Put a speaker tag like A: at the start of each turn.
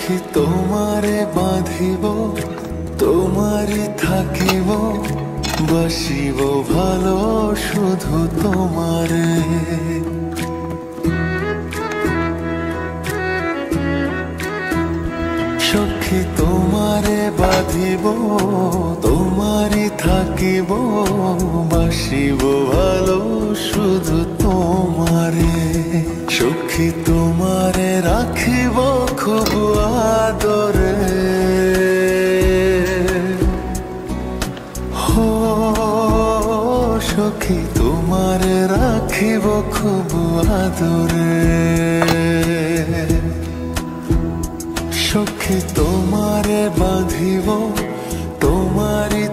A: সখী তোমারে বাঁধিব, তোমারই থাকিব, বাসিব ভালো শুধু তোমারে। সখী তোমারে বাঁধিব, তোমারই থাকিব, বাসিব ভালো শুধু তোমারে। সখী তোমারে রাখিব খুব আদরে, হো সখী তোমারে রাখিব খুব আদরে। সখী তোমারে বাঁধিব, তোমারই